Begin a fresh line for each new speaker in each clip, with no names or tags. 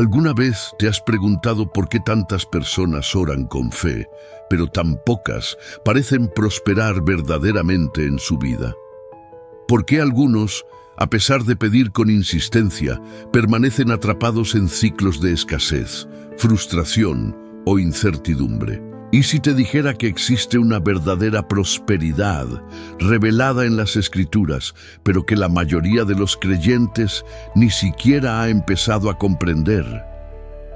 ¿Alguna vez te has preguntado por qué tantas personas oran con fe, pero tan pocas parecen prosperar verdaderamente en su vida? ¿Por qué algunos, a pesar de pedir con insistencia, permanecen atrapados en ciclos de escasez, frustración o incertidumbre? ¿Y si te dijera que existe una verdadera prosperidad revelada en las Escrituras, pero que la mayoría de los creyentes ni siquiera ha empezado a comprender?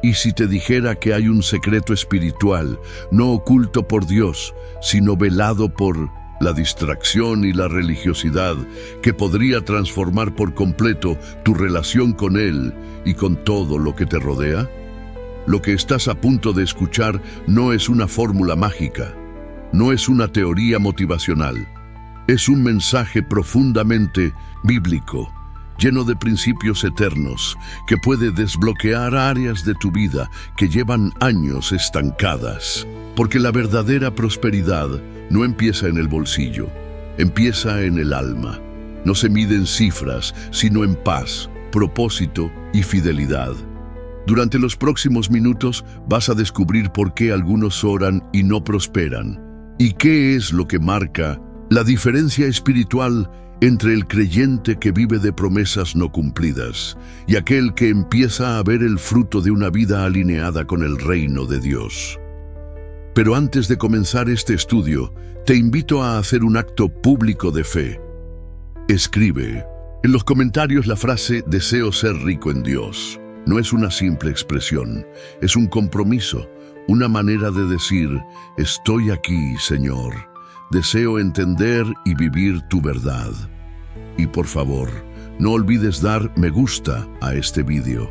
¿Y si te dijera que hay un secreto espiritual, no oculto por Dios, sino velado por la distracción y la religiosidad, que podría transformar por completo tu relación con Él y con todo lo que te rodea? Lo que estás a punto de escuchar no es una fórmula mágica, no es una teoría motivacional. Es un mensaje profundamente bíblico, lleno de principios eternos, que puede desbloquear áreas de tu vida que llevan años estancadas. Porque la verdadera prosperidad no empieza en el bolsillo, empieza en el alma. No se mide en cifras, sino en paz, propósito y fidelidad. Durante los próximos minutos vas a descubrir por qué algunos oran y no prosperan, y qué es lo que marca la diferencia espiritual entre el creyente que vive de promesas no cumplidas y aquel que empieza a ver el fruto de una vida alineada con el reino de Dios. Pero antes de comenzar este estudio, te invito a hacer un acto público de fe. Escribe en los comentarios la frase «Deseo ser rico en Dios». No es una simple expresión, es un compromiso, una manera de decir, estoy aquí, Señor, deseo entender y vivir tu verdad. Y por favor, no olvides dar me gusta a este vídeo.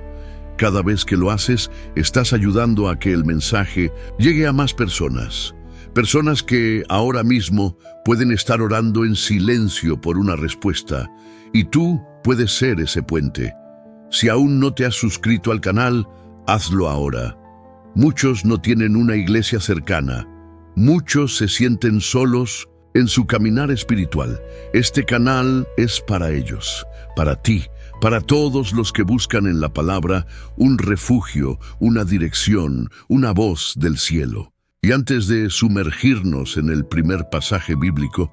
Cada vez que lo haces, estás ayudando a que el mensaje llegue a más personas. Personas que ahora mismo pueden estar orando en silencio por una respuesta, y tú puedes ser ese puente. Si aún no te has suscrito al canal, hazlo ahora. Muchos no tienen una iglesia cercana. Muchos se sienten solos en su caminar espiritual. Este canal es para ellos, para ti, para todos los que buscan en la palabra un refugio, una dirección, una voz del cielo. Y antes de sumergirnos en el primer pasaje bíblico,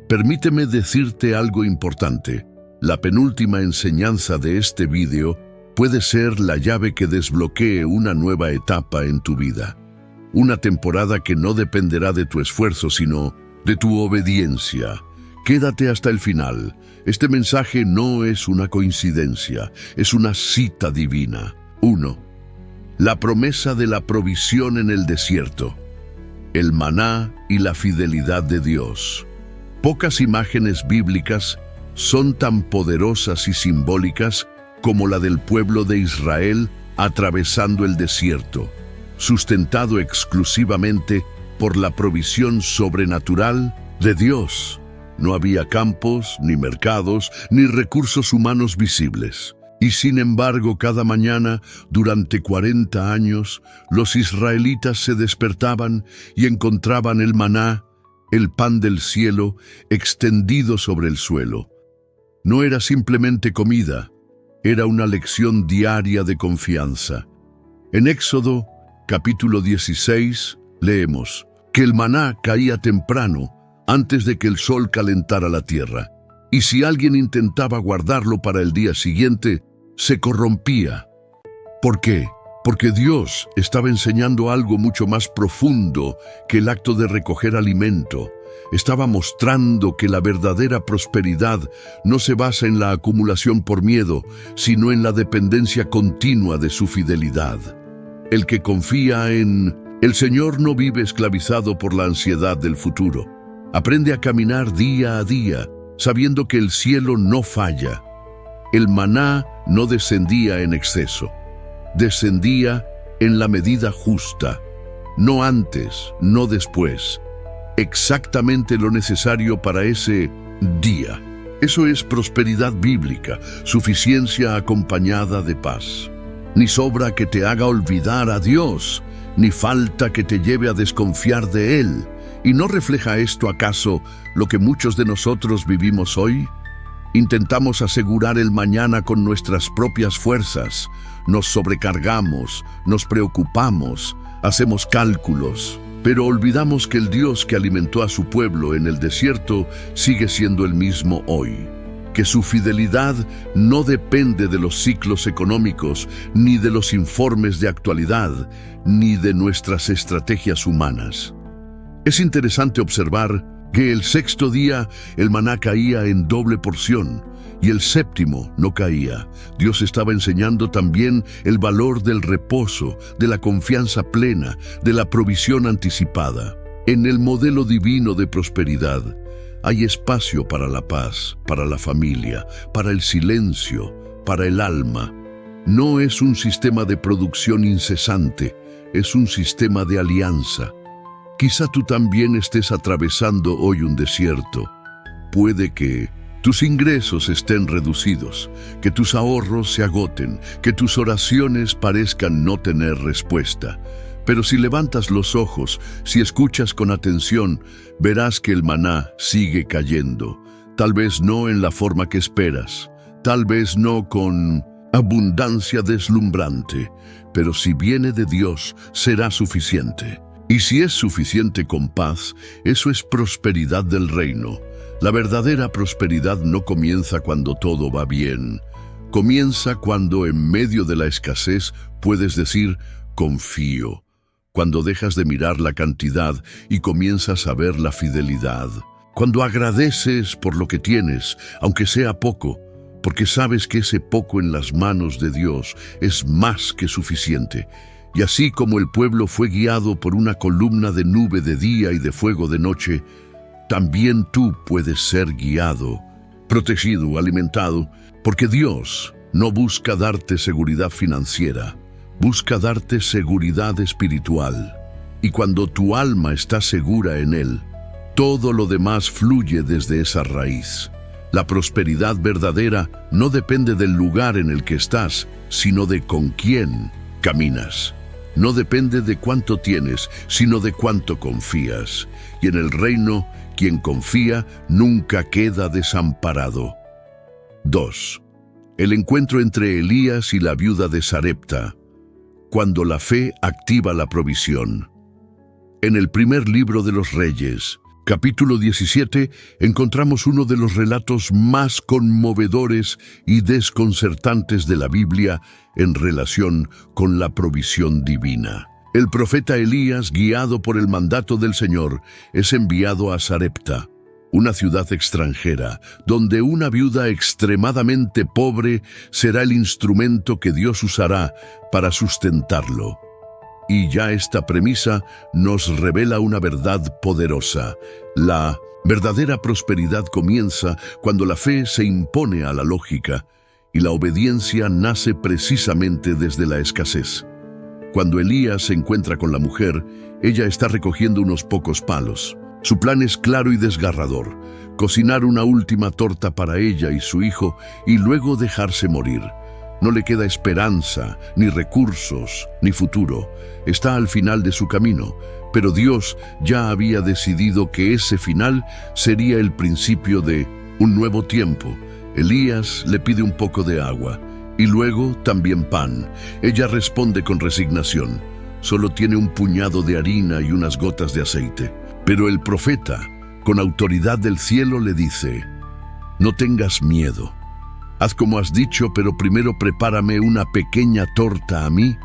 permíteme decirte algo importante. La penúltima enseñanza de este vídeo puede ser la llave que desbloquee una nueva etapa en tu vida. Una temporada que no dependerá de tu esfuerzo, sino de tu obediencia. Quédate hasta el final. Este mensaje no es una coincidencia, es una cita divina. 1. La promesa de la provisión en el desierto. El maná y la fidelidad de Dios. Pocas imágenes bíblicas son tan poderosas y simbólicas como la del pueblo de Israel atravesando el desierto, sustentado exclusivamente por la provisión sobrenatural de Dios. No había campos, ni mercados, ni recursos humanos visibles. Y sin embargo, cada mañana, durante 40 años, los israelitas se despertaban y encontraban el maná, el pan del cielo, extendido sobre el suelo. No era simplemente comida, era una lección diaria de confianza. En Éxodo, capítulo 16, leemos que el maná caía temprano, antes de que el sol calentara la tierra, y si alguien intentaba guardarlo para el día siguiente, se corrompía. ¿Por qué? Porque Dios estaba enseñando algo mucho más profundo que el acto de recoger alimento. Estaba mostrando que la verdadera prosperidad no se basa en la acumulación por miedo, sino en la dependencia continua de su fidelidad. El que confía en el Señor no vive esclavizado por la ansiedad del futuro. Aprende a caminar día a día, sabiendo que el cielo no falla. El maná no descendía en exceso, descendía en la medida justa, no antes, no después. Exactamente lo necesario para ese día. Eso es prosperidad bíblica, suficiencia acompañada de paz. Ni sobra que te haga olvidar a Dios, ni falta que te lleve a desconfiar de Él. ¿Y no refleja esto acaso lo que muchos de nosotros vivimos hoy? Intentamos asegurar el mañana con nuestras propias fuerzas. Nos sobrecargamos, nos preocupamos, hacemos cálculos. Pero olvidamos que el Dios que alimentó a su pueblo en el desierto sigue siendo el mismo hoy. Que su fidelidad no depende de los ciclos económicos, ni de los informes de actualidad, ni de nuestras estrategias humanas. Es interesante observar que el sexto día el maná caía en doble porción y el séptimo no caía. Dios estaba enseñando también el valor del reposo, de la confianza plena, de la provisión anticipada. En el modelo divino de prosperidad hay espacio para la paz, para la familia, para el silencio, para el alma. No es un sistema de producción incesante, es un sistema de alianza. Quizá tú también estés atravesando hoy un desierto. Puede que tus ingresos estén reducidos, que tus ahorros se agoten, que tus oraciones parezcan no tener respuesta. Pero si levantas los ojos, si escuchas con atención, verás que el maná sigue cayendo. Tal vez no en la forma que esperas, tal vez no con abundancia deslumbrante, pero si viene de Dios, será suficiente. Y si es suficiente con paz, eso es prosperidad del reino. La verdadera prosperidad no comienza cuando todo va bien. Comienza cuando en medio de la escasez puedes decir, confío. Cuando dejas de mirar la cantidad y comienzas a ver la fidelidad. Cuando agradeces por lo que tienes, aunque sea poco, porque sabes que ese poco en las manos de Dios es más que suficiente. Y así como el pueblo fue guiado por una columna de nube de día y de fuego de noche, también tú puedes ser guiado, protegido, alimentado, porque Dios no busca darte seguridad financiera, busca darte seguridad espiritual. Y cuando tu alma está segura en Él, todo lo demás fluye desde esa raíz. La prosperidad verdadera no depende del lugar en el que estás, sino de con quién caminas. No depende de cuánto tienes, sino de cuánto confías. Y en el reino, quien confía nunca queda desamparado. 2. El encuentro entre Elías y la viuda de Sarepta. Cuando la fe activa la provisión. En el primer libro de los Reyes, capítulo 17, encontramos uno de los relatos más conmovedores y desconcertantes de la Biblia en relación con la provisión divina. El profeta Elías, guiado por el mandato del Señor, es enviado a Sarepta, una ciudad extranjera, donde una viuda extremadamente pobre será el instrumento que Dios usará para sustentarlo. Y ya esta premisa nos revela una verdad poderosa. La verdadera prosperidad comienza cuando la fe se impone a la lógica y la obediencia nace precisamente desde la escasez. Cuando Elías se encuentra con la mujer, ella está recogiendo unos pocos palos. Su plan es claro y desgarrador: cocinar una última torta para ella y su hijo y luego dejarse morir. No le queda esperanza, ni recursos, ni futuro. Está al final de su camino, pero Dios ya había decidido que ese final sería el principio de un nuevo tiempo. Elías le pide un poco de agua y luego también pan. Ella responde con resignación. Solo tiene un puñado de harina y unas gotas de aceite. Pero el profeta, con autoridad del cielo, le dice: no tengas miedo. Haz como has dicho, pero primero prepárame una pequeña torta a mí.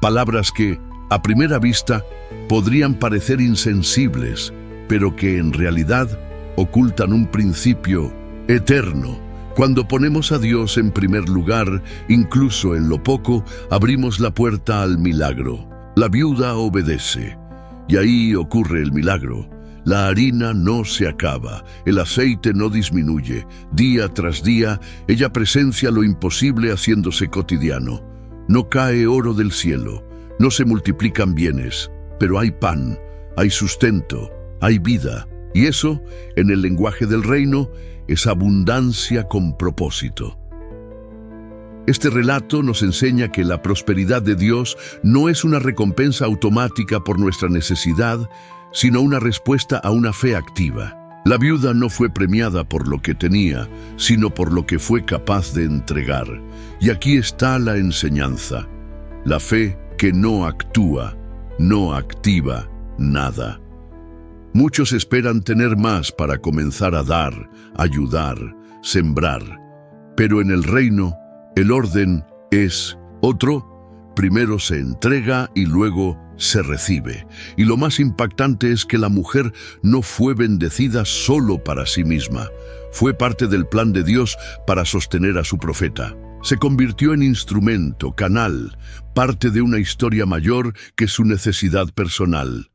Palabras que, a primera vista, podrían parecer insensibles, pero que en realidad ocultan un principio eterno. Cuando ponemos a Dios en primer lugar, incluso en lo poco, abrimos la puerta al milagro. La viuda obedece, y ahí ocurre el milagro. La harina no se acaba, el aceite no disminuye. Día tras día, ella presencia lo imposible haciéndose cotidiano. No cae oro del cielo, no se multiplican bienes, pero hay pan, hay sustento, hay vida. Y eso, en el lenguaje del reino, es abundancia con propósito. Este relato nos enseña que la prosperidad de Dios no es una recompensa automática por nuestra necesidad, sino una respuesta a una fe activa. La viuda no fue premiada por lo que tenía, sino por lo que fue capaz de entregar. Y aquí está la enseñanza. La fe que no actúa, no activa nada. Muchos esperan tener más para comenzar a dar, ayudar, sembrar. Pero en el reino, el orden es otro. Primero se entrega y luego se recibe. Y lo más impactante es que la mujer no fue bendecida solo para sí misma. Fue parte del plan de Dios para sostener a su profeta. Se convirtió en instrumento, canal, parte de una historia mayor que su necesidad personal.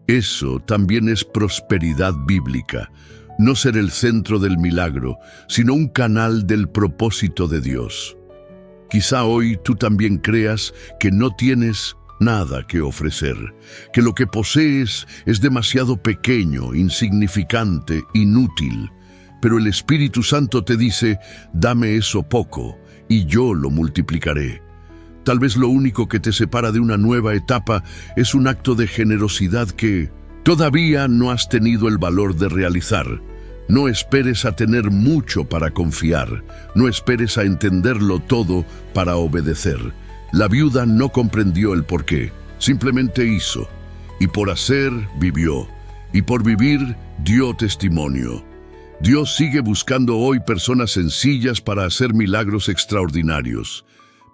Eso también es prosperidad bíblica. No ser el centro del milagro, sino un canal del propósito de Dios. Quizá hoy tú también creas que no tienes nada que ofrecer, que lo que posees es demasiado pequeño, insignificante, inútil. Pero el Espíritu Santo te dice, dame eso poco y yo lo multiplicaré. Tal vez lo único que te separa de una nueva etapa es un acto de generosidad que todavía no has tenido el valor de realizar. No esperes a tener mucho para confiar, no esperes a entenderlo todo para obedecer. La viuda no comprendió el porqué, simplemente hizo, y por hacer vivió, y por vivir dio testimonio. Dios sigue buscando hoy personas sencillas para hacer milagros extraordinarios,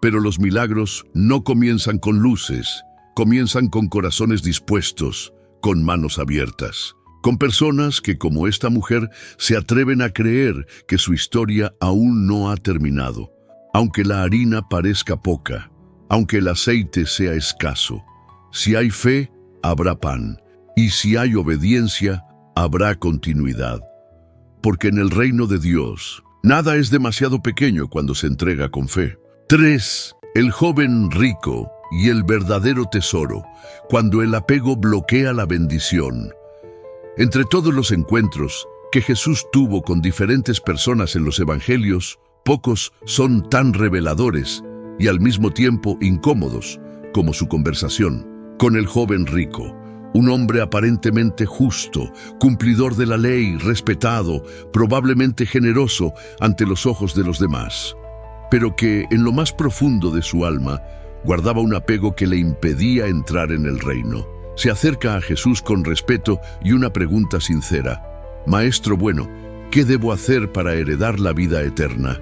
pero los milagros no comienzan con luces, comienzan con corazones dispuestos, con manos abiertas. Con personas que, como esta mujer, se atreven a creer que su historia aún no ha terminado. Aunque la harina parezca poca, aunque el aceite sea escaso, si hay fe, habrá pan, y si hay obediencia, habrá continuidad. Porque en el reino de Dios, nada es demasiado pequeño cuando se entrega con fe. 3. El joven rico y el verdadero tesoro, cuando el apego bloquea la bendición. Entre todos los encuentros que Jesús tuvo con diferentes personas en los evangelios, pocos son tan reveladores y al mismo tiempo incómodos como su conversación con el joven rico, un hombre aparentemente justo, cumplidor de la ley, respetado, probablemente generoso ante los ojos de los demás, pero que en lo más profundo de su alma guardaba un apego que le impedía entrar en el reino. Se acerca a Jesús con respeto y una pregunta sincera. Maestro bueno, ¿qué debo hacer para heredar la vida eterna?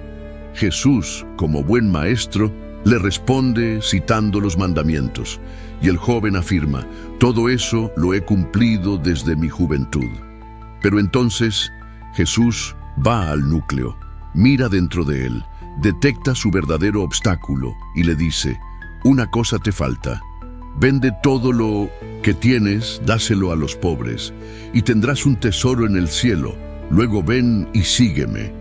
Jesús, como buen maestro, le responde citando los mandamientos. Y el joven afirma, todo eso lo he cumplido desde mi juventud. Pero entonces Jesús va al núcleo, mira dentro de él, detecta su verdadero obstáculo y le dice, una cosa te falta. Vende todo lo que tienes, dáselo a los pobres, y tendrás un tesoro en el cielo. Luego ven y sígueme.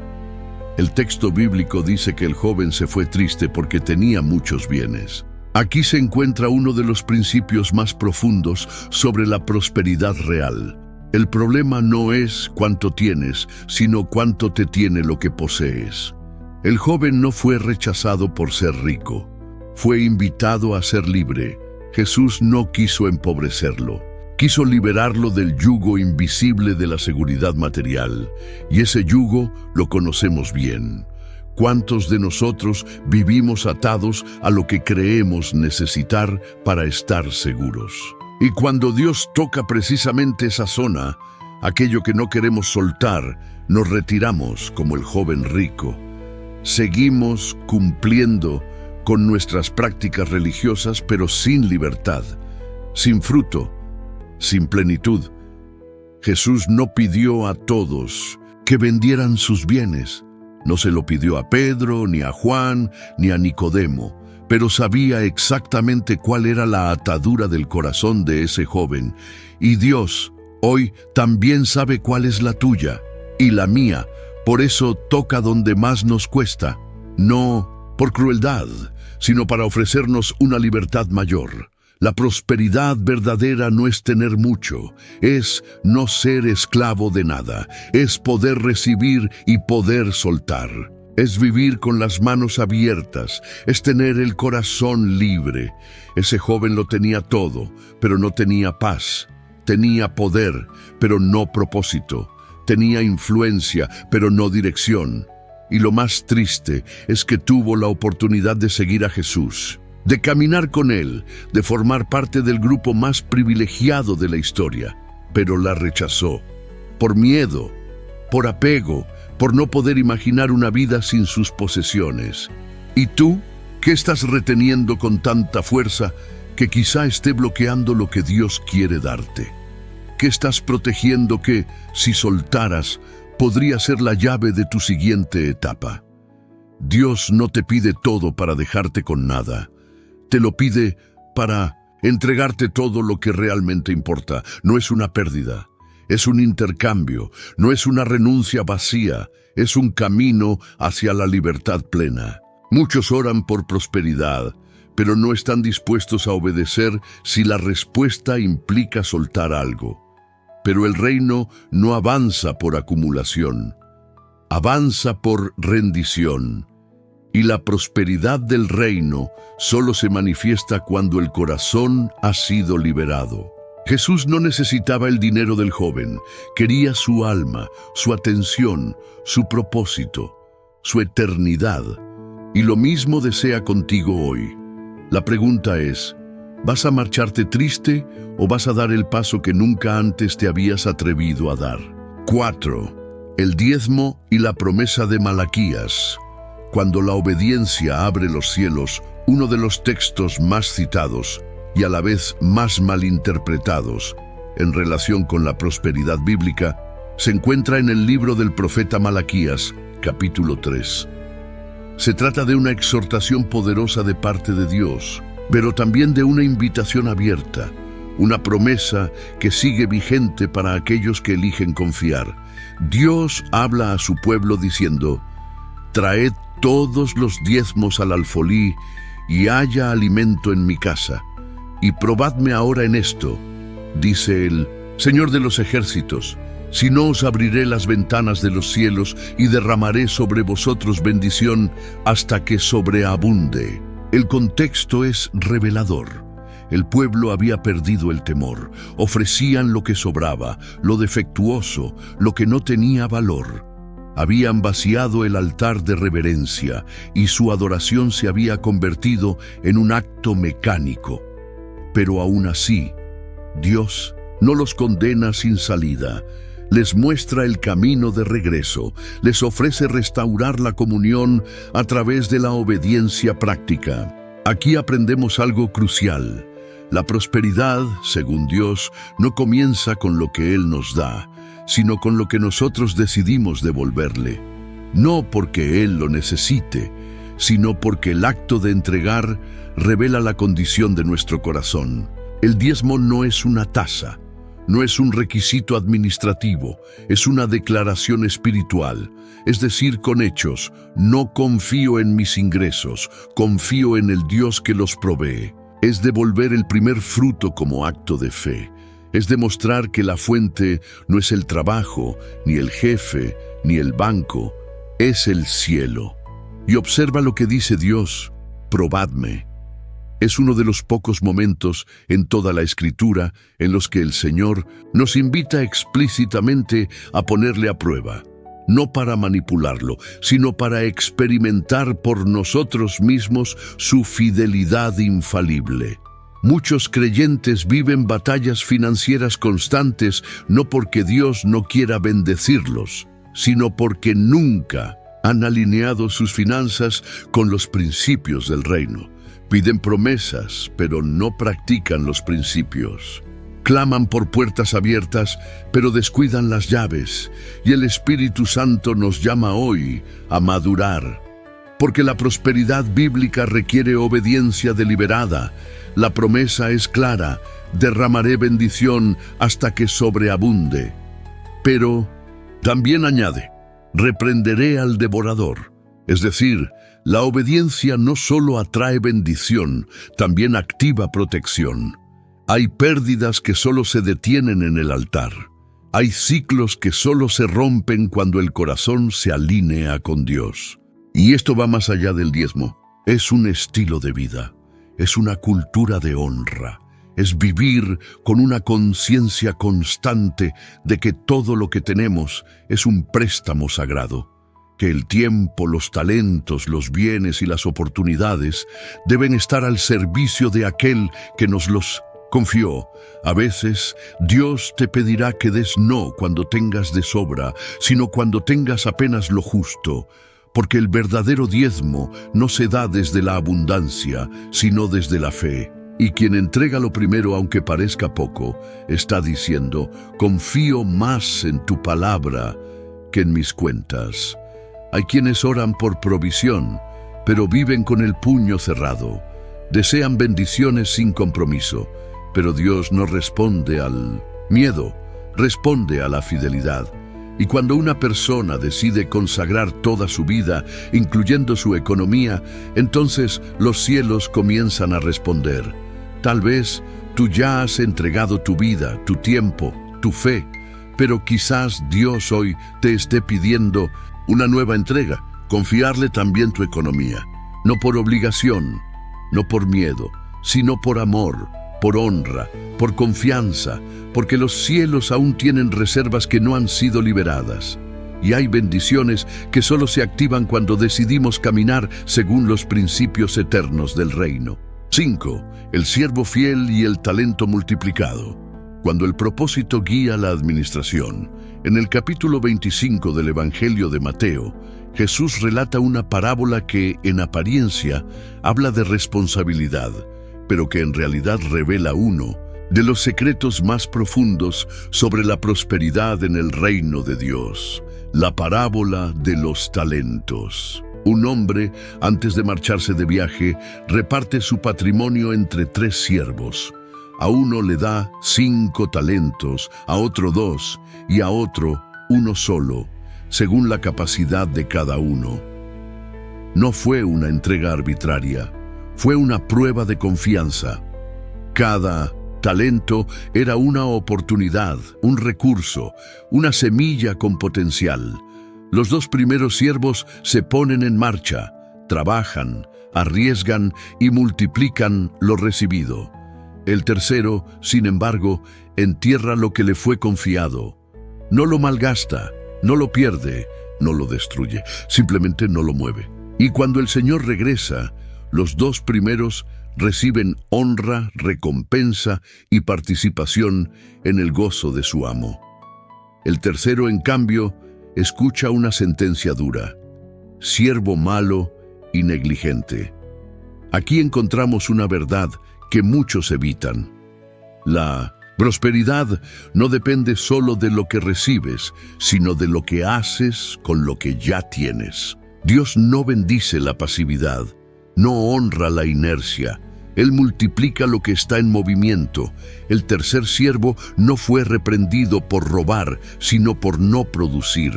El texto bíblico dice que el joven se fue triste porque tenía muchos bienes. Aquí se encuentra uno de los principios más profundos sobre la prosperidad real. El problema no es cuánto tienes, sino cuánto te tiene lo que posees. El joven no fue rechazado por ser rico. Fue invitado a ser libre. Jesús no quiso empobrecerlo, quiso liberarlo del yugo invisible de la seguridad material, y ese yugo lo conocemos bien. ¿Cuántos de nosotros vivimos atados a lo que creemos necesitar para estar seguros? Y cuando Dios toca precisamente esa zona, aquello que no queremos soltar, nos retiramos como el joven rico. Seguimos cumpliendo con nuestras prácticas religiosas, pero sin libertad, sin fruto, sin plenitud. Jesús no pidió a todos que vendieran sus bienes. No se lo pidió a Pedro, ni a Juan, ni a Nicodemo, pero sabía exactamente cuál era la atadura del corazón de ese joven. Y Dios hoy también sabe cuál es la tuya y la mía. Por eso toca donde más nos cuesta, no por crueldad, sino para ofrecernos una libertad mayor. La prosperidad verdadera no es tener mucho, es no ser esclavo de nada, es poder recibir y poder soltar. Es vivir con las manos abiertas, es tener el corazón libre. Ese joven lo tenía todo, pero no tenía paz. Tenía poder, pero no propósito. tenía influencia, pero no dirección. Y lo más triste es que tuvo la oportunidad de seguir a Jesús, de caminar con Él, de formar parte del grupo más privilegiado de la historia, pero la rechazó. Por miedo, por apego, por no poder imaginar una vida sin sus posesiones. ¿Y tú? ¿Qué estás reteniendo con tanta fuerza que quizá esté bloqueando lo que Dios quiere darte? ¿Qué estás protegiendo que, si soltaras, podría ser la llave de tu siguiente etapa? Dios no te pide todo para dejarte con nada. Te lo pide para entregarte todo lo que realmente importa. No es una pérdida, es un intercambio, no es una renuncia vacía, es un camino hacia la libertad plena. Muchos oran por prosperidad, pero no están dispuestos a obedecer si la respuesta implica soltar algo. Pero el reino no avanza por acumulación, avanza por rendición. Y la prosperidad del reino solo se manifiesta cuando el corazón ha sido liberado. Jesús no necesitaba el dinero del joven, quería su alma, su atención, su propósito, su eternidad. Y lo mismo desea contigo hoy. La pregunta es, ¿vas a marcharte triste o vas a dar el paso que nunca antes te habías atrevido a dar? 4. El diezmo y la promesa de Malaquías. Cuando la obediencia abre los cielos, uno de los textos más citados y a la vez más malinterpretados en relación con la prosperidad bíblica, se encuentra en el libro del profeta Malaquías, capítulo 3. Se trata de una exhortación poderosa de parte de Dios, pero también de una invitación abierta, una promesa que sigue vigente para aquellos que eligen confiar. Dios habla a su pueblo diciendo: «Traed todos los diezmos al alfolí y haya alimento en mi casa. Y probadme ahora en esto, dice el Señor de los ejércitos, si no os abriré las ventanas de los cielos y derramaré sobre vosotros bendición hasta que sobreabunde». El contexto es revelador. El pueblo había perdido el temor. Ofrecían lo que sobraba, lo defectuoso, lo que no tenía valor. Habían vaciado el altar de reverencia y su adoración se había convertido en un acto mecánico. Pero aún así, Dios no los condena sin salida. Les muestra el camino de regreso, les ofrece restaurar la comunión a través de la obediencia práctica. Aquí aprendemos algo crucial. La prosperidad, según Dios, no comienza con lo que Él nos da, sino con lo que nosotros decidimos devolverle. No porque Él lo necesite, sino porque el acto de entregar revela la condición de nuestro corazón. El diezmo no es una tasa, no es un requisito administrativo, es una declaración espiritual, es decir, con hechos: no confío en mis ingresos, confío en el Dios que los provee. Es devolver el primer fruto como acto de fe. Es demostrar que la fuente no es el trabajo, ni el jefe, ni el banco, es el cielo. Y observa lo que dice Dios: probadme. Es uno de los pocos momentos en toda la Escritura en los que el Señor nos invita explícitamente a ponerle a prueba, no para manipularlo, sino para experimentar por nosotros mismos su fidelidad infalible. Muchos creyentes viven batallas financieras constantes no porque Dios no quiera bendecirlos, sino porque nunca han alineado sus finanzas con los principios del reino. Piden promesas, pero no practican los principios. Claman por puertas abiertas, pero descuidan las llaves. Y el Espíritu Santo nos llama hoy a madurar. Porque la prosperidad bíblica requiere obediencia deliberada. La promesa es clara: derramaré bendición hasta que sobreabunde. Pero también añade: reprenderé al devorador. Es decir, la obediencia no solo atrae bendición, también activa protección. Hay pérdidas que solo se detienen en el altar. Hay ciclos que solo se rompen cuando el corazón se alinea con Dios. Y esto va más allá del diezmo. Es un estilo de vida. Es una cultura de honra. es vivir con una conciencia constante de que todo lo que tenemos es un préstamo sagrado, que el tiempo, los talentos, los bienes y las oportunidades deben estar al servicio de aquel que nos los confió. A veces Dios te pedirá que des no cuando tengas de sobra, sino cuando tengas apenas lo justo, porque el verdadero diezmo no se da desde la abundancia, sino desde la fe. Y quien entrega lo primero, aunque parezca poco, está diciendo: confío más en tu palabra que en mis cuentas. Hay quienes oran por provisión, pero viven con el puño cerrado. Desean bendiciones sin compromiso, pero Dios no responde al miedo, responde a la fidelidad. Y cuando una persona decide consagrar toda su vida, incluyendo su economía, entonces los cielos comienzan a responder. Tal vez tú ya has entregado tu vida, tu tiempo, tu fe, pero quizás Dios hoy te esté pidiendo una nueva entrega, confiarle también tu economía, no por obligación, no por miedo, sino por amor, por honra, por confianza, porque los cielos aún tienen reservas que no han sido liberadas. Y hay bendiciones que solo se activan cuando decidimos caminar según los principios eternos del reino. 5. El siervo fiel y el talento multiplicado. Cuando el propósito guía la administración, en el capítulo 25 del Evangelio de Mateo, Jesús relata una parábola que, en apariencia, habla de responsabilidad, pero que en realidad revela uno de los secretos más profundos sobre la prosperidad en el reino de Dios: la parábola de los talentos. Un hombre, antes de marcharse de viaje, reparte su patrimonio entre 3 siervos. A uno le da 5 talentos, a otro 2 y a otro 1 solo, según la capacidad de cada uno. No fue una entrega arbitraria, fue una prueba de confianza. Cada talento era una oportunidad, un recurso, una semilla con potencial. Los 2 primeros siervos se ponen en marcha, trabajan, arriesgan y multiplican lo recibido. El tercero, sin embargo, entierra lo que le fue confiado. No lo malgasta, no lo pierde, no lo destruye, simplemente no lo mueve. Y cuando el Señor regresa, los 2 primeros reciben honra, recompensa y participación en el gozo de su amo. El tercero, en cambio, escucha una sentencia dura: siervo malo y negligente. Aquí encontramos una verdad que muchos evitan. La prosperidad no depende solo de lo que recibes, sino de lo que haces con lo que ya tienes. Dios no bendice la pasividad, no honra la inercia. Él multiplica lo que está en movimiento. El tercer siervo no fue reprendido por robar, sino por no producir.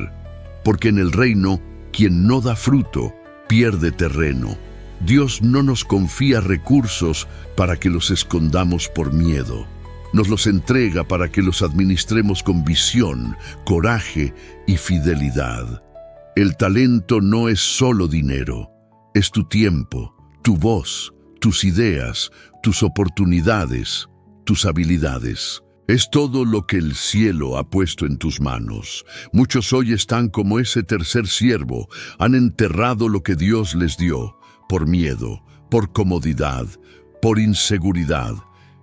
Porque en el reino, quien no da fruto, pierde terreno. Dios no nos confía recursos para que los escondamos por miedo. Nos los entrega para que los administremos con visión, coraje y fidelidad. El talento no es solo dinero, es tu tiempo, tu voz, tus ideas, tus oportunidades, tus habilidades. Es todo lo que el cielo ha puesto en tus manos. Muchos hoy están como ese tercer siervo, han enterrado lo que Dios les dio, por miedo, por comodidad, por inseguridad,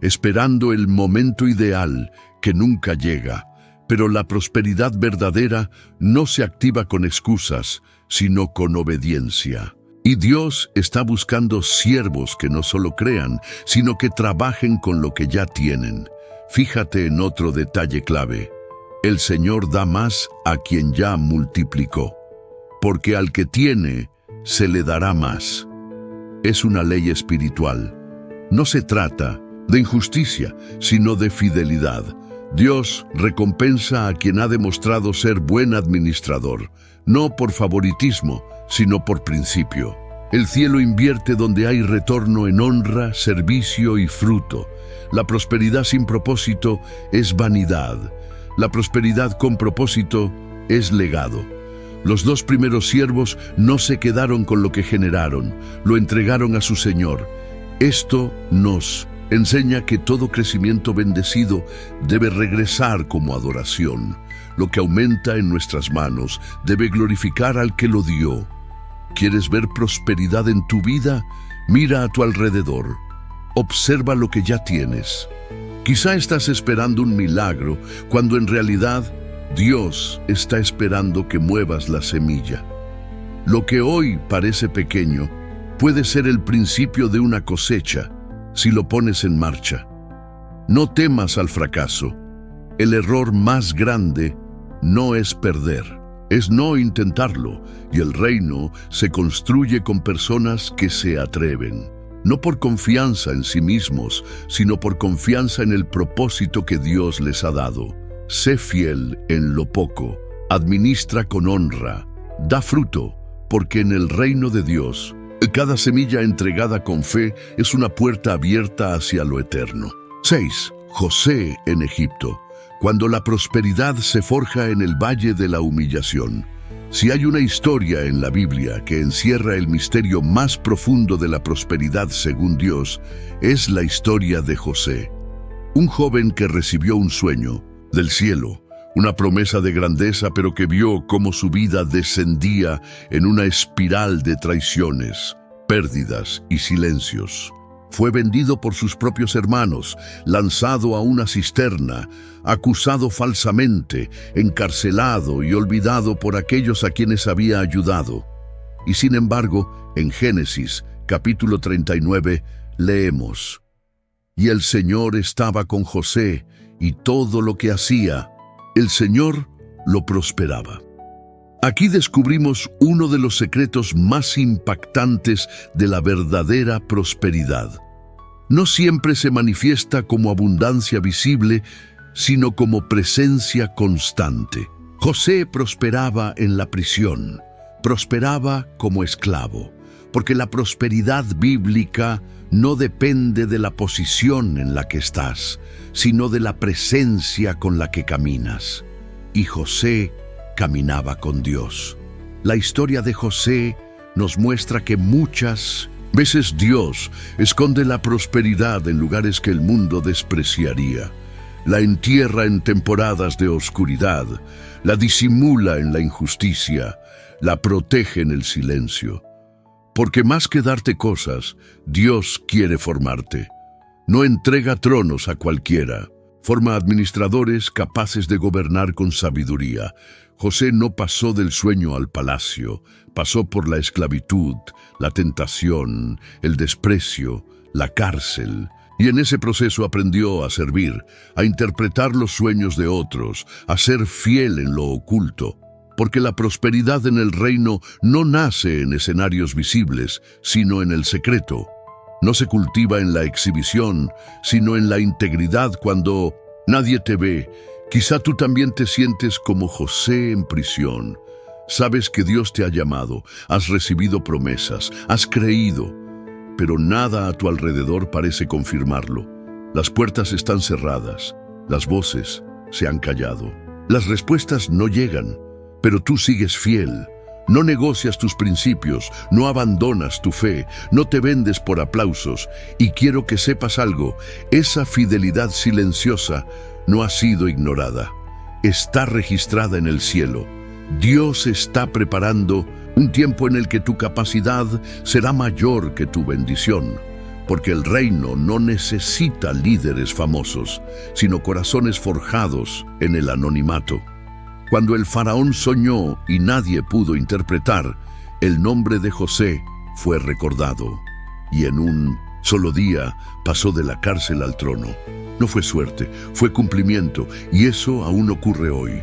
esperando el momento ideal que nunca llega. Pero la prosperidad verdadera no se activa con excusas, sino con obediencia. Y Dios está buscando siervos que no solo crean, sino que trabajen con lo que ya tienen. Fíjate en otro detalle clave: el Señor da más a quien ya multiplicó, porque al que tiene se le dará más. Es una ley espiritual. No se trata de injusticia, sino de fidelidad. Dios recompensa a quien ha demostrado ser buen administrador, no por favoritismo, sino por principio. El cielo invierte donde hay retorno en honra, servicio y fruto. La prosperidad sin propósito es vanidad. La prosperidad con propósito es legado. Los 2 primeros siervos no se quedaron con lo que generaron, lo entregaron a su Señor. Esto nos Enseña que todo crecimiento bendecido debe regresar como adoración. Lo que aumenta en nuestras manos debe glorificar al que lo dio. ¿Quieres ver prosperidad en tu vida? Mira a tu alrededor. Observa lo que ya tienes. Quizá estás esperando un milagro, cuando en realidad Dios está esperando que muevas la semilla. Lo que hoy parece pequeño puede ser el principio de una cosecha si lo pones en marcha. No temas al fracaso. El error más grande no es perder, es no intentarlo, y el reino se construye con personas que se atreven. No por confianza en sí mismos, sino por confianza en el propósito que Dios les ha dado. Sé fiel en lo poco, administra con honra, da fruto, porque en el reino de Dios, cada semilla entregada con fe es una puerta abierta hacia lo eterno. 6. José en Egipto. Cuando la prosperidad se forja en el valle de la humillación. Si hay una historia en la Biblia que encierra el misterio más profundo de la prosperidad según Dios, es la historia de José. Un joven que recibió un sueño del cielo, una promesa de grandeza, pero que vio cómo su vida descendía en una espiral de traiciones, pérdidas y silencios. Fue vendido por sus propios hermanos, lanzado a una cisterna, acusado falsamente, encarcelado y olvidado por aquellos a quienes había ayudado. Y sin embargo, en Génesis, capítulo 39, leemos: «Y el Señor estaba con José, y todo lo que hacía, el Señor lo prosperaba». Aquí descubrimos uno de los secretos más impactantes de la verdadera prosperidad. No siempre se manifiesta como abundancia visible, sino como presencia constante. José prosperaba en la prisión, prosperaba como esclavo, porque la prosperidad bíblica no depende de la posición en la que estás, sino de la presencia con la que caminas. Y José caminaba con Dios. La historia de José nos muestra que muchas veces Dios esconde la prosperidad en lugares que el mundo despreciaría. La entierra en temporadas de oscuridad, la disimula en la injusticia, la protege en el silencio. Porque más que darte cosas, Dios quiere formarte. No entrega tronos a cualquiera. Forma administradores capaces de gobernar con sabiduría. José no pasó del sueño al palacio, pasó por la esclavitud, la tentación, el desprecio, la cárcel, y en ese proceso aprendió a servir, a interpretar los sueños de otros, a ser fiel en lo oculto, porque la prosperidad en el reino no nace en escenarios visibles, sino en el secreto. No se cultiva en la exhibición, sino en la integridad cuando nadie te ve. Quizá tú también te sientes como José en prisión. Sabes que Dios te ha llamado, has recibido promesas, has creído, pero nada a tu alrededor parece confirmarlo. Las puertas están cerradas, las voces se han callado, las respuestas no llegan, pero tú sigues fiel. No negocias tus principios, no abandonas tu fe, no te vendes por aplausos. Y quiero que sepas algo, esa fidelidad silenciosa no ha sido ignorada. Está registrada en el cielo. Dios está preparando un tiempo en el que tu capacidad será mayor que tu bendición, porque el reino no necesita líderes famosos, sino corazones forjados en el anonimato. Cuando el faraón soñó y nadie pudo interpretar, el nombre de José fue recordado, y en un solo día pasó de la cárcel al trono. No fue suerte, fue cumplimiento, y eso aún ocurre hoy.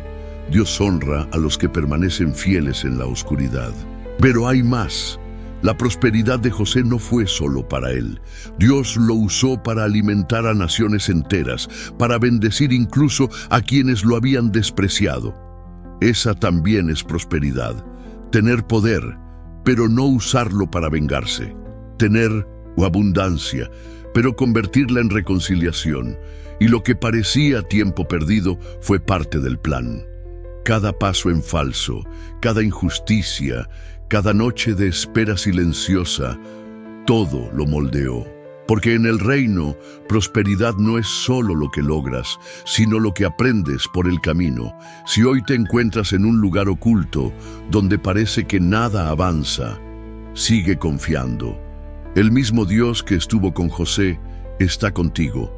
Dios honra a los que permanecen fieles en la oscuridad. Pero hay más. La prosperidad de José no fue solo para él. Dios lo usó para alimentar a naciones enteras, para bendecir incluso a quienes lo habían despreciado. Esa también es prosperidad. Tener poder, pero no usarlo para vengarse. Tener abundancia, pero convertirla en reconciliación. Y lo que parecía tiempo perdido fue parte del plan. Cada paso en falso, cada injusticia, cada noche de espera silenciosa, todo lo moldeó. Porque en el reino, prosperidad no es solo lo que logras, sino lo que aprendes por el camino. Si hoy te encuentras en un lugar oculto, donde parece que nada avanza, sigue confiando. El mismo Dios que estuvo con José está contigo.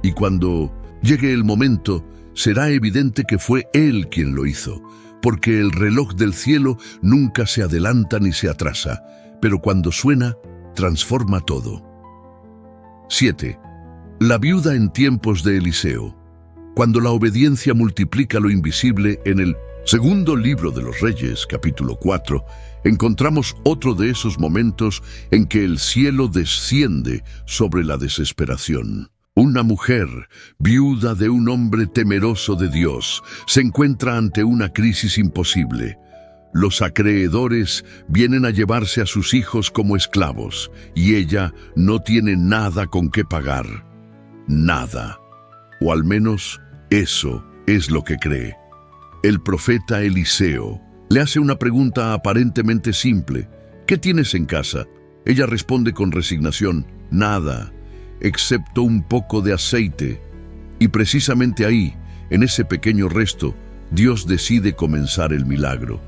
Y cuando llegue el momento, será evidente que fue Él quien lo hizo, porque el reloj del cielo nunca se adelanta ni se atrasa, pero cuando suena, transforma todo. 7. La viuda en tiempos de Eliseo. Cuando la obediencia multiplica lo invisible, en el segundo libro de los Reyes, capítulo 4, encontramos otro de esos momentos en que el cielo desciende sobre la desesperación. Una mujer, viuda de un hombre temeroso de Dios, se encuentra ante una crisis imposible. Los acreedores vienen a llevarse a sus hijos como esclavos, y ella no tiene nada con qué pagar. Nada. O al menos eso es lo que cree. El profeta Eliseo le hace una pregunta aparentemente simple. ¿Qué tienes en casa? Ella responde con resignación, nada, excepto un poco de aceite. Y precisamente ahí, en ese pequeño resto, Dios decide comenzar el milagro.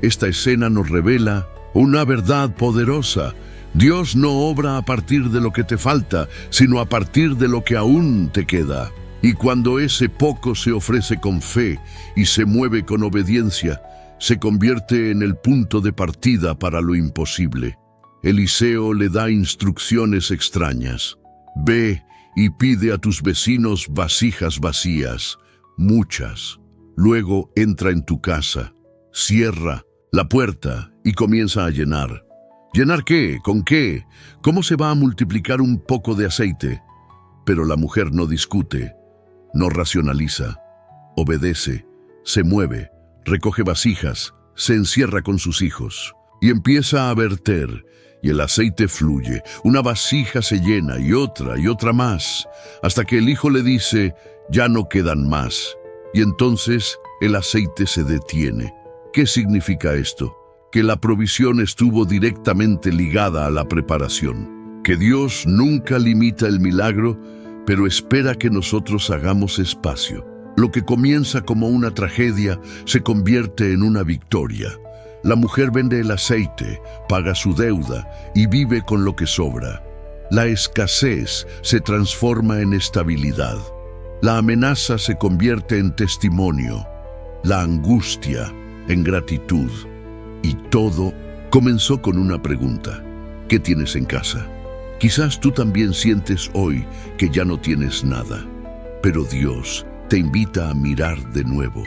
Esta escena nos revela una verdad poderosa. Dios no obra a partir de lo que te falta, sino a partir de lo que aún te queda. Y cuando ese poco se ofrece con fe y se mueve con obediencia, se convierte en el punto de partida para lo imposible. Eliseo le da instrucciones extrañas. Ve y pide a tus vecinos vasijas vacías, muchas. Luego entra en tu casa, cierra la puerta y comienza a llenar. ¿Llenar qué? ¿Con qué? ¿Cómo se va a multiplicar un poco de aceite? Pero la mujer no discute, no racionaliza, obedece, se mueve, recoge vasijas, se encierra con sus hijos y empieza a verter, y el aceite fluye. Una vasija se llena y otra más, hasta que el hijo le dice, ya no quedan más. Y entonces el aceite se detiene. ¿Qué significa esto? Que la provisión estuvo directamente ligada a la preparación. Que Dios nunca limita el milagro, pero espera que nosotros hagamos espacio. Lo que comienza como una tragedia se convierte en una victoria. La mujer vende el aceite, paga su deuda y vive con lo que sobra. La escasez se transforma en estabilidad. La amenaza se convierte en testimonio. La angustia en gratitud. Y todo comenzó con una pregunta. ¿Qué tienes en casa? Quizás tú también sientes hoy que ya no tienes nada, pero Dios te invita a mirar de nuevo.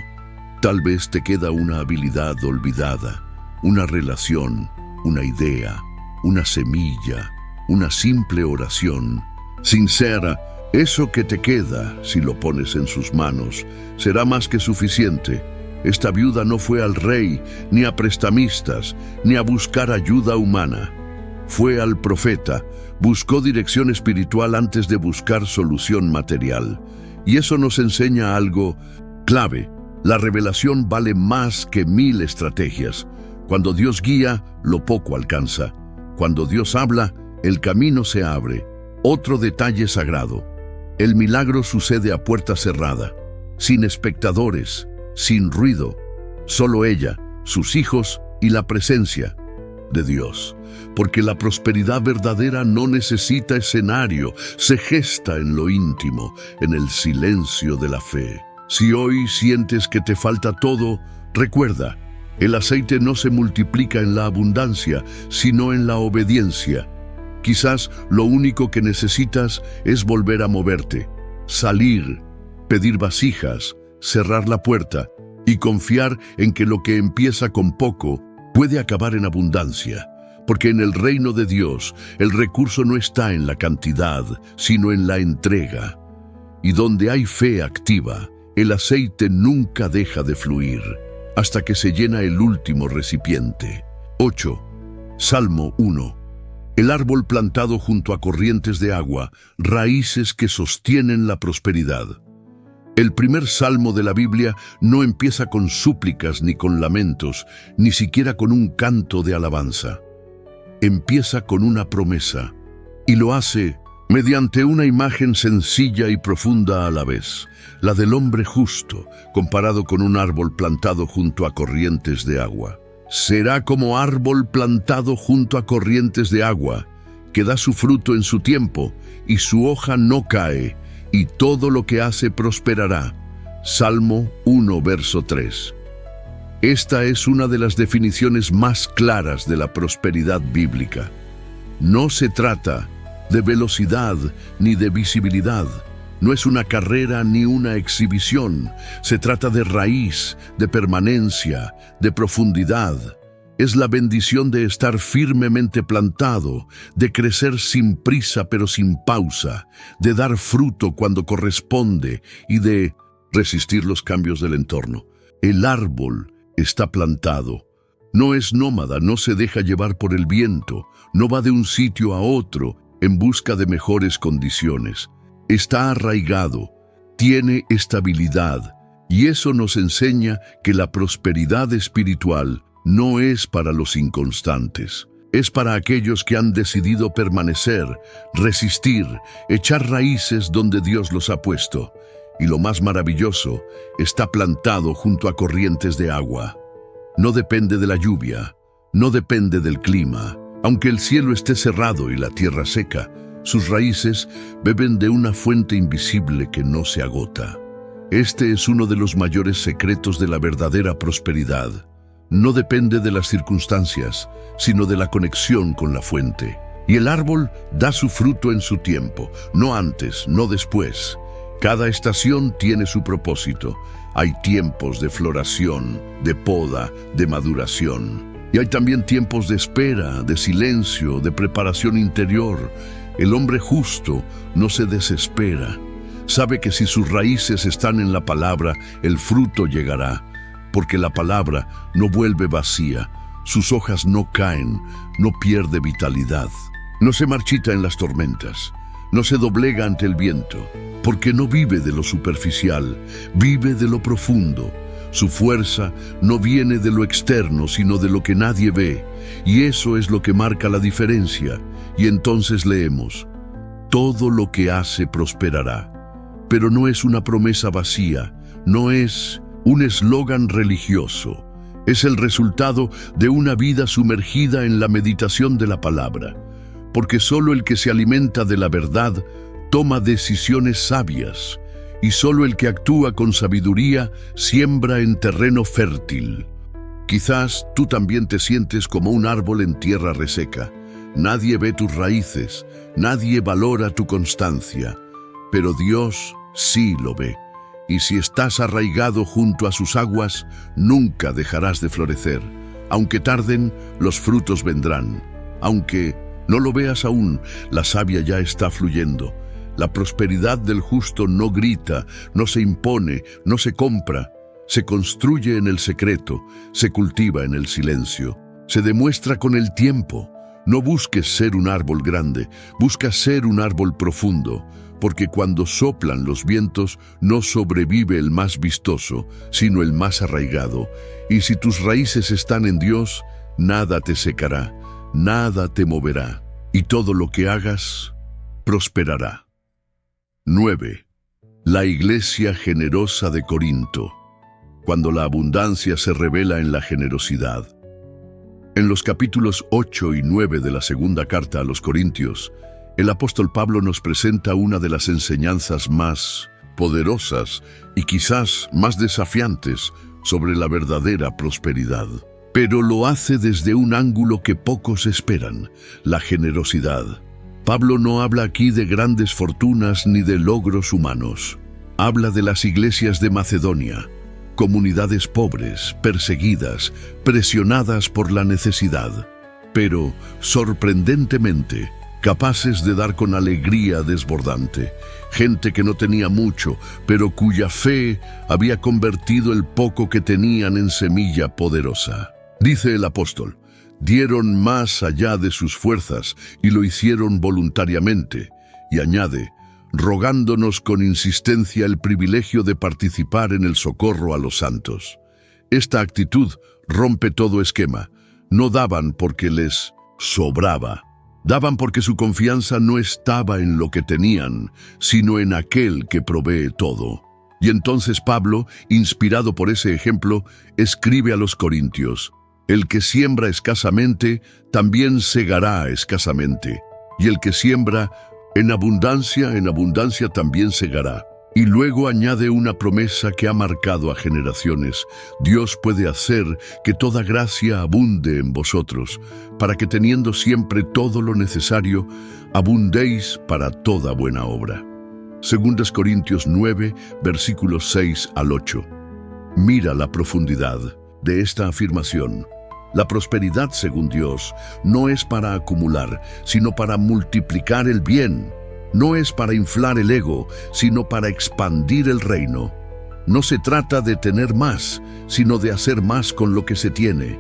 Tal vez te queda una habilidad olvidada, una relación, una idea, una semilla, una simple oración. Sincera, eso que te queda, si lo pones en sus manos, será más que suficiente. Esta viuda no fue al rey, ni a prestamistas, ni a buscar ayuda humana. Fue al profeta, buscó dirección espiritual antes de buscar solución material. Y eso nos enseña algo clave. La revelación vale más que 1000 estrategias. Cuando Dios guía, lo poco alcanza. Cuando Dios habla, el camino se abre. Otro detalle sagrado. El milagro sucede a puerta cerrada, sin espectadores, sin ruido, solo ella, sus hijos y la presencia de Dios. Porque la prosperidad verdadera no necesita escenario, se gesta en lo íntimo, en el silencio de la fe. Si hoy sientes que te falta todo, recuerda, el aceite no se multiplica en la abundancia, sino en la obediencia. Quizás lo único que necesitas es volver a moverte, salir, pedir vasijas, cerrar la puerta y confiar en que lo que empieza con poco puede acabar en abundancia. Porque en el reino de Dios, el recurso no está en la cantidad, sino en la entrega. Y donde hay fe activa, el aceite nunca deja de fluir, hasta que se llena el último recipiente. 8. Salmo 1. El árbol plantado junto a corrientes de agua, raíces que sostienen la prosperidad. El primer salmo de la Biblia no empieza con súplicas ni con lamentos, ni siquiera con un canto de alabanza. Empieza con una promesa, y lo hace mediante una imagen sencilla y profunda a la vez, la del hombre justo, comparado con un árbol plantado junto a corrientes de agua. Será como árbol plantado junto a corrientes de agua, que da su fruto en su tiempo, y su hoja no cae, y todo lo que hace prosperará. Salmo 1, verso 3. Esta es una de las definiciones más claras de la prosperidad bíblica. No se trata de velocidad ni de visibilidad. No es una carrera ni una exhibición. Se trata de raíz, de permanencia, de profundidad. Es la bendición de estar firmemente plantado, de crecer sin prisa pero sin pausa, de dar fruto cuando corresponde y de resistir los cambios del entorno. El árbol está plantado. No es nómada, no se deja llevar por el viento, no va de un sitio a otro en busca de mejores condiciones. Está arraigado, tiene estabilidad, y eso nos enseña que la prosperidad espiritual no es para los inconstantes. Es para aquellos que han decidido permanecer, resistir, echar raíces donde Dios los ha puesto. Y lo más maravilloso, está plantado junto a corrientes de agua. No depende de la lluvia, no depende del clima. Aunque el cielo esté cerrado y la tierra seca, sus raíces beben de una fuente invisible que no se agota. Este es uno de los mayores secretos de la verdadera prosperidad. No depende de las circunstancias, sino de la conexión con la fuente. Y el árbol da su fruto en su tiempo, no antes, no después. Cada estación tiene su propósito. Hay tiempos de floración, de poda, de maduración. Y hay también tiempos de espera, de silencio, de preparación interior. El hombre justo no se desespera. Sabe que si sus raíces están en la palabra, el fruto llegará. Porque la palabra no vuelve vacía, sus hojas no caen, no pierde vitalidad. No se marchita en las tormentas, no se doblega ante el viento, porque no vive de lo superficial, vive de lo profundo. Su fuerza no viene de lo externo, sino de lo que nadie ve, y eso es lo que marca la diferencia. Y entonces leemos, todo lo que hace prosperará. Pero no es una promesa vacía, no es un eslogan religioso. Es el resultado de una vida sumergida en la meditación de la palabra, porque solo el que se alimenta de la verdad toma decisiones sabias, y solo el que actúa con sabiduría siembra en terreno fértil. Quizás tú también te sientes como un árbol en tierra reseca. Nadie ve tus raíces, nadie valora tu constancia, pero Dios sí lo ve. Y si estás arraigado junto a sus aguas, nunca dejarás de florecer. Aunque tarden, los frutos vendrán. Aunque no lo veas aún, la savia ya está fluyendo. La prosperidad del justo no grita, no se impone, no se compra. Se construye en el secreto, se cultiva en el silencio. Se demuestra con el tiempo. No busques ser un árbol grande, busca ser un árbol profundo. Porque cuando soplan los vientos, no sobrevive el más vistoso, sino el más arraigado. Y si tus raíces están en Dios, nada te secará, nada te moverá, y todo lo que hagas prosperará. 9. La iglesia generosa de Corinto, cuando la abundancia se revela en la generosidad. En los capítulos 8 y 9 de la segunda carta a los Corintios, el apóstol Pablo nos presenta una de las enseñanzas más poderosas y quizás más desafiantes sobre la verdadera prosperidad. Pero lo hace desde un ángulo que pocos esperan, la generosidad. Pablo no habla aquí de grandes fortunas ni de logros humanos. Habla de las iglesias de Macedonia, comunidades pobres, perseguidas, presionadas por la necesidad, pero, sorprendentemente, capaces de dar con alegría desbordante. Gente que no tenía mucho, pero cuya fe había convertido el poco que tenían en semilla poderosa. Dice el apóstol, dieron más allá de sus fuerzas y lo hicieron voluntariamente. Y añade, rogándonos con insistencia el privilegio de participar en el socorro a los santos. Esta actitud rompe todo esquema. No daban porque les sobraba, Daban porque su confianza no estaba en lo que tenían, sino en aquel que provee todo. Y entonces Pablo, inspirado por ese ejemplo, escribe a los Corintios: el que siembra escasamente, también segará escasamente. Y el que siembra en abundancia también segará. Y luego añade una promesa que ha marcado a generaciones: Dios puede hacer que toda gracia abunde en vosotros, para que teniendo siempre todo lo necesario, abundéis para toda buena obra. 2 Corintios 9, versículos 6 al 8. Mira la profundidad de esta afirmación. La prosperidad, según Dios, no es para acumular, sino para multiplicar el bien. No es para inflar el ego, sino para expandir el reino. No se trata de tener más, sino de hacer más con lo que se tiene.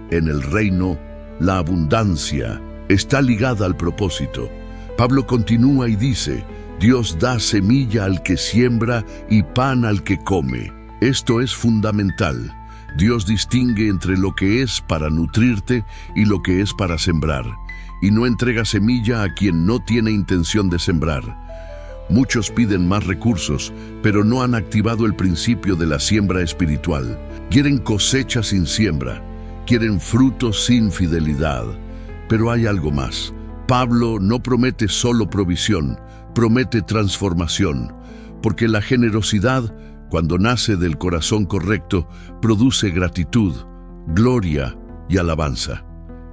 En el reino, la abundancia está ligada al propósito. Pablo continúa y dice: Dios da semilla al que siembra y pan al que come. Esto es fundamental. Dios distingue entre lo que es para nutrirte y lo que es para sembrar, y no entrega semilla a quien no tiene intención de sembrar. Muchos piden más recursos, pero no han activado el principio de la siembra espiritual. Quieren cosecha sin siembra, quieren frutos sin fidelidad. Pero hay algo más. Pablo no promete solo provisión, promete transformación, porque la generosidad, cuando nace del corazón correcto, produce gratitud, gloria y alabanza.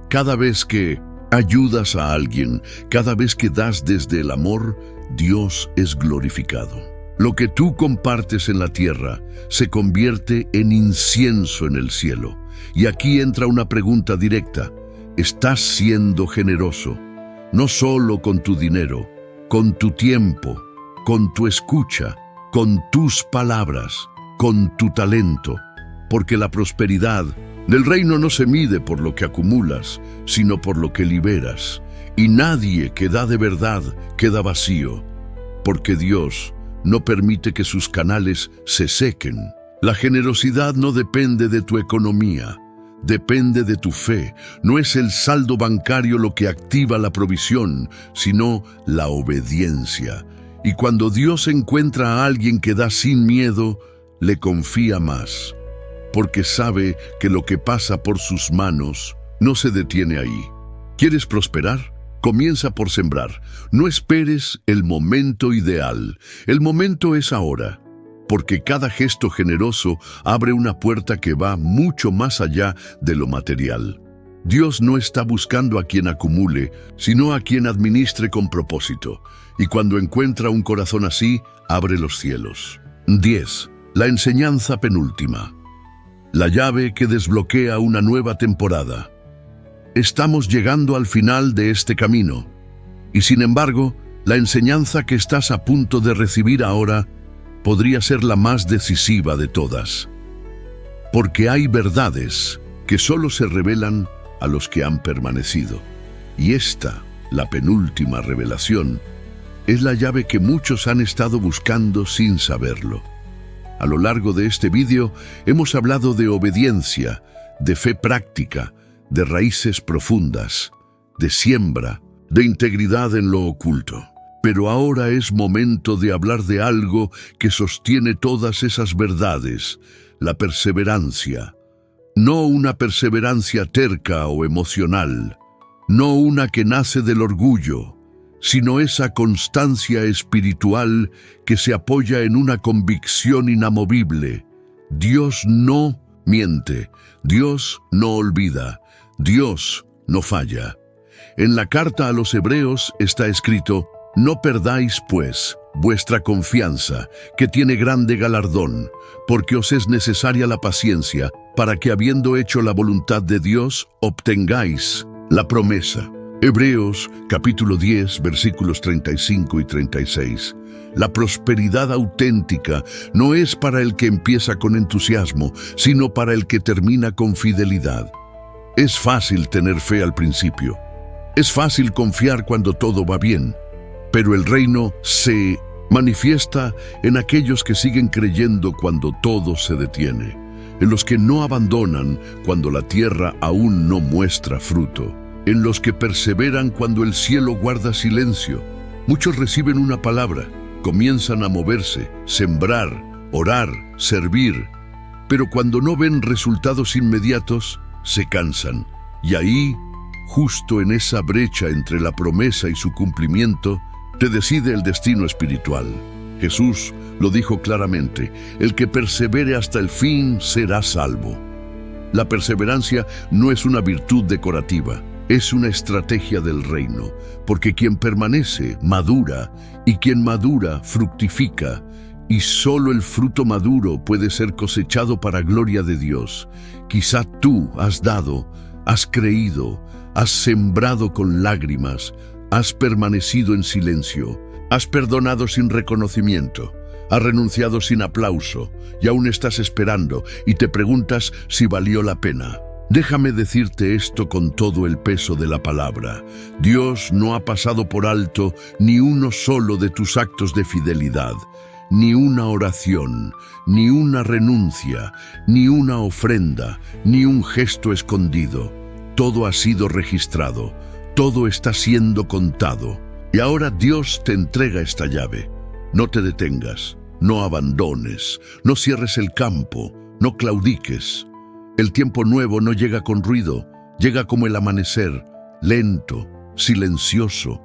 Cada vez que ayudas a alguien, cada vez que das desde el amor, Dios es glorificado. Lo que tú compartes en la tierra se convierte en incienso en el cielo. Y aquí entra una pregunta directa: ¿estás siendo generoso? No solo con tu dinero, con tu tiempo, con tu escucha, con tus palabras, con tu talento, porque la prosperidad del reino no se mide por lo que acumulas, sino por lo que liberas. Y nadie que da de verdad queda vacío, porque Dios no permite que sus canales se sequen. La generosidad no depende de tu economía, depende de tu fe. No es el saldo bancario lo que activa la provisión, sino la obediencia. Y cuando Dios encuentra a alguien que da sin miedo, le confía más, porque sabe que lo que pasa por sus manos no se detiene ahí. ¿Quieres prosperar? Comienza por sembrar. No esperes el momento ideal. El momento es ahora, porque cada gesto generoso abre una puerta que va mucho más allá de lo material. Dios no está buscando a quien acumule, sino a quien administre con propósito. Y cuando encuentra un corazón así, abre los cielos. 10. La enseñanza penúltima. La llave que desbloquea una nueva temporada. Estamos llegando al final de este camino. Y sin embargo, la enseñanza que estás a punto de recibir ahora podría ser la más decisiva de todas. Porque hay verdades que solo se revelan a los que han permanecido. Y esta, la penúltima revelación, es la llave que muchos han estado buscando sin saberlo. A lo largo de este vídeo hemos hablado de obediencia, de fe práctica, de raíces profundas, de siembra, de integridad en lo oculto. Pero ahora es momento de hablar de algo que sostiene todas esas verdades: la perseverancia. No una perseverancia terca o emocional, no una que nace del orgullo, sino esa constancia espiritual que se apoya en una convicción inamovible. Dios no miente, Dios no olvida, Dios no falla. En la carta a los Hebreos está escrito: no perdáis, pues, vuestra confianza, que tiene grande galardón, porque os es necesaria la paciencia, para que, habiendo hecho la voluntad de Dios, obtengáis la promesa. Hebreos capítulo 10, versículos 35 y 36. La prosperidad auténtica no es para el que empieza con entusiasmo, sino para el que termina con fidelidad. Es fácil tener fe al principio. Es fácil confiar cuando todo va bien. Pero el reino se manifiesta en aquellos que siguen creyendo cuando todo se detiene, en los que no abandonan cuando la tierra aún no muestra fruto. en los que perseveran cuando el cielo guarda silencio. Muchos reciben una palabra, comienzan a moverse, sembrar, orar, servir, pero cuando no ven resultados inmediatos, se cansan. Y ahí, justo en esa brecha entre la promesa y su cumplimiento, te decide el destino espiritual. Jesús lo dijo claramente: el que persevere hasta el fin será salvo. La perseverancia no es una virtud decorativa, es una estrategia del reino, porque quien permanece madura, y quien madura fructifica, y solo el fruto maduro puede ser cosechado para gloria de Dios. Quizá tú has dado, has creído, has sembrado con lágrimas, has permanecido en silencio, has perdonado sin reconocimiento, has renunciado sin aplauso, y aún estás esperando y te preguntas si valió la pena. Déjame decirte esto con todo el peso de la palabra: Dios no ha pasado por alto ni uno solo de tus actos de fidelidad, ni una oración, ni una renuncia, ni una ofrenda, ni un gesto escondido. Todo ha sido registrado, todo está siendo contado. Y ahora Dios te entrega esta llave. No te detengas, no abandones, no cierres el campo, no claudiques. El tiempo nuevo no llega con ruido, llega como el amanecer, lento, silencioso,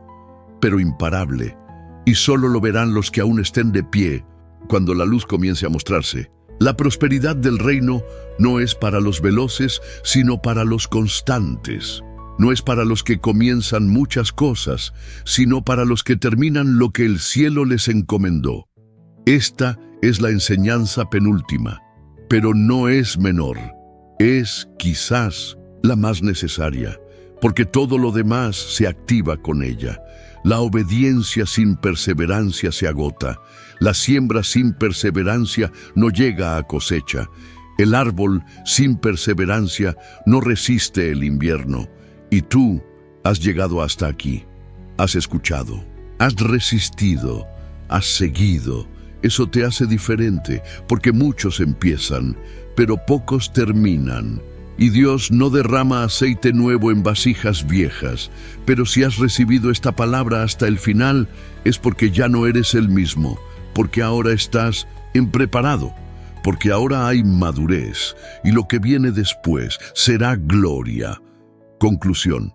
pero imparable. Y solo lo verán los que aún estén de pie cuando la luz comience a mostrarse. La prosperidad del reino no es para los veloces, sino para los constantes. No es para los que comienzan muchas cosas, sino para los que terminan lo que el cielo les encomendó. Esta es la enseñanza penúltima, pero no es menor. Es quizás la más necesaria, porque todo lo demás se activa con ella. La obediencia sin perseverancia se agota. La siembra sin perseverancia no llega a cosecha. El árbol sin perseverancia no resiste el invierno. Y tú has llegado hasta aquí. Has escuchado, has resistido, has seguido. Eso te hace diferente, porque muchos empiezan, pero pocos terminan. Y Dios no derrama aceite nuevo en vasijas viejas, pero si has recibido esta palabra hasta el final, es porque ya no eres el mismo, porque ahora estás preparado, porque ahora hay madurez, y lo que viene después será gloria. Conclusión: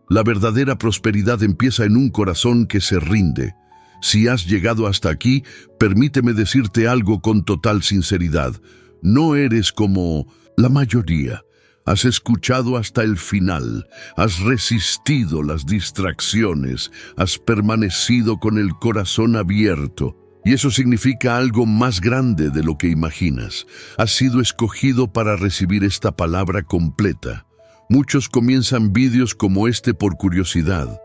la verdadera prosperidad empieza en un corazón que se rinde. Si has llegado hasta aquí, permíteme decirte algo con total sinceridad. No eres como la mayoría. Has escuchado hasta el final, has resistido las distracciones, has permanecido con el corazón abierto. Y eso significa algo más grande de lo que imaginas. Has sido escogido para recibir esta palabra completa. Muchos comienzan vídeos como este por curiosidad.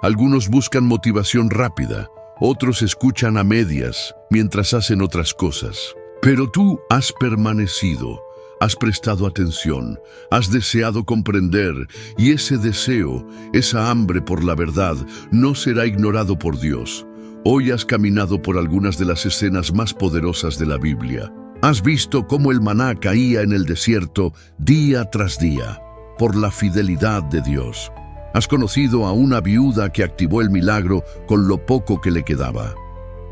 Algunos buscan motivación rápida, otros escuchan a medias mientras hacen otras cosas. Pero tú has permanecido. Has prestado atención, has deseado comprender, y ese deseo, esa hambre por la verdad, no será ignorado por Dios. Hoy has caminado por algunas de las escenas más poderosas de la Biblia. Has visto cómo el maná caía en el desierto día tras día, por la fidelidad de Dios. Has conocido a una viuda que activó el milagro con lo poco que le quedaba.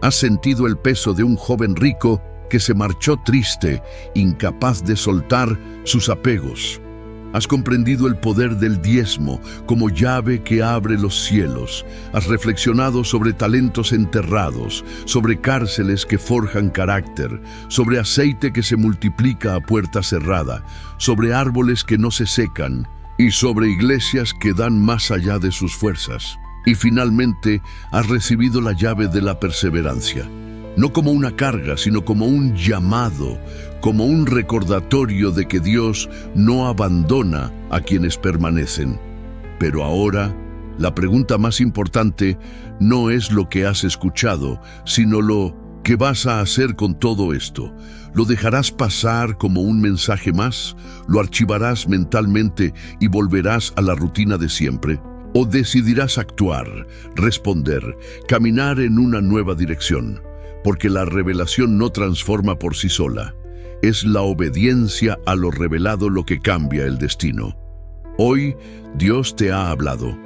Has sentido el peso de un joven rico que se marchó triste, incapaz de soltar sus apegos. Has comprendido el poder del diezmo como llave que abre los cielos. Has reflexionado sobre talentos enterrados, sobre cárceles que forjan carácter, sobre aceite que se multiplica a puerta cerrada, sobre árboles que no se secan y sobre iglesias que dan más allá de sus fuerzas. Y finalmente has recibido la llave de la perseverancia. No como una carga, sino como un llamado, como un recordatorio de que Dios no abandona a quienes permanecen. Pero ahora, la pregunta más importante no es lo que has escuchado, sino lo que vas a hacer con todo esto. ¿Lo dejarás pasar como un mensaje más? ¿Lo archivarás mentalmente y volverás a la rutina de siempre? ¿O decidirás actuar, responder, caminar en una nueva dirección? Porque la revelación no transforma por sí sola. Es la obediencia a lo revelado lo que cambia el destino. Hoy Dios te ha hablado,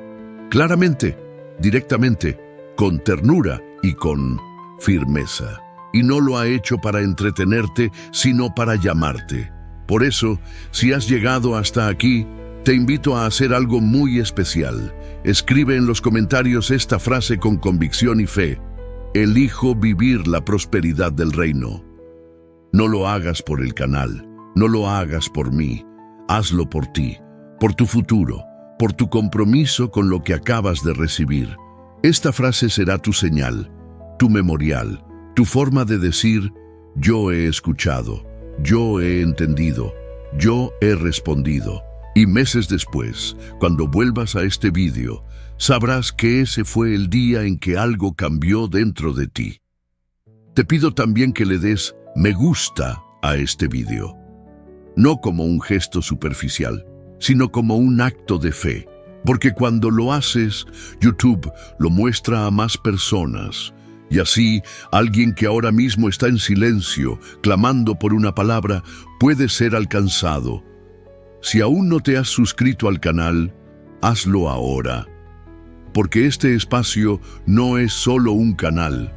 claramente, directamente, con ternura y con firmeza. Y no lo ha hecho para entretenerte, sino para llamarte. Por eso, si has llegado hasta aquí, te invito a hacer algo muy especial. Escribe en los comentarios esta frase con convicción y fe: elijo vivir la prosperidad del reino. No lo hagas por el canal, no lo hagas por mí, hazlo por ti, por tu futuro, por tu compromiso con lo que acabas de recibir. Esta frase será tu señal, tu memorial, tu forma de decir: yo he escuchado, yo he entendido, yo he respondido. Y meses después, cuando vuelvas a este vídeo, sabrás que ese fue el día en que algo cambió dentro de ti. Te pido también que le des me gusta a este vídeo. No como un gesto superficial, sino como un acto de fe. Porque cuando lo haces, YouTube lo muestra a más personas. Y así, alguien que ahora mismo está en silencio, clamando por una palabra, puede ser alcanzado. Si aún no te has suscrito al canal, hazlo ahora. Porque este espacio no es solo un canal,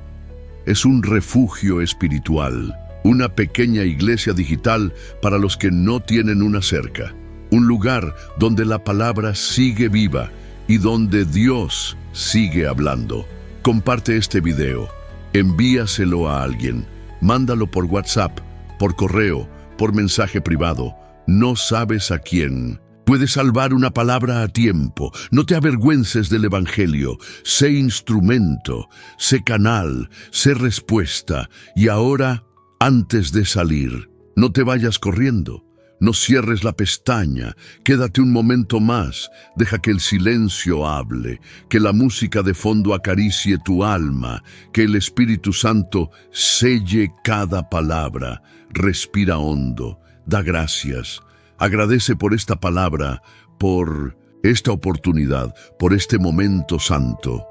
es un refugio espiritual, una pequeña iglesia digital para los que no tienen una cerca, un lugar donde la palabra sigue viva y donde Dios sigue hablando. Comparte este video, envíaselo a alguien, mándalo por WhatsApp, por correo, por mensaje privado. No sabes a quién. Puedes salvar una palabra a tiempo. No te avergüences del Evangelio. Sé instrumento, sé canal, sé respuesta. Y ahora, antes de salir, no te vayas corriendo. No cierres la pestaña, quédate un momento más, deja que el silencio hable, que la música de fondo acaricie tu alma, que el Espíritu Santo selle cada palabra. Respira hondo, da gracias, agradece por esta palabra, por esta oportunidad, por este momento santo.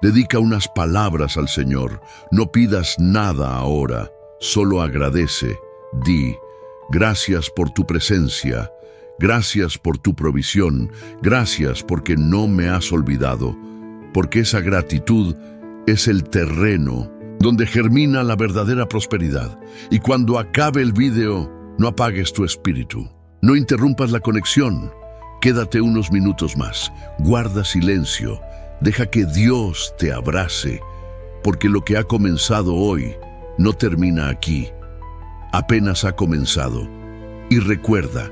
Dedica unas palabras al Señor, no pidas nada ahora, solo agradece, di: gracias por tu presencia, gracias por tu provisión, gracias porque no me has olvidado, porque esa gratitud es el terreno donde germina la verdadera prosperidad. Y cuando acabe el video, no apagues tu espíritu, no interrumpas la conexión, quédate unos minutos más, guarda silencio, deja que Dios te abrace, porque lo que ha comenzado hoy no termina aquí. Apenas ha comenzado. Y recuerda,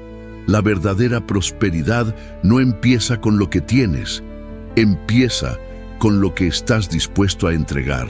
la verdadera prosperidad no empieza con lo que tienes, empieza con lo que estás dispuesto a entregar.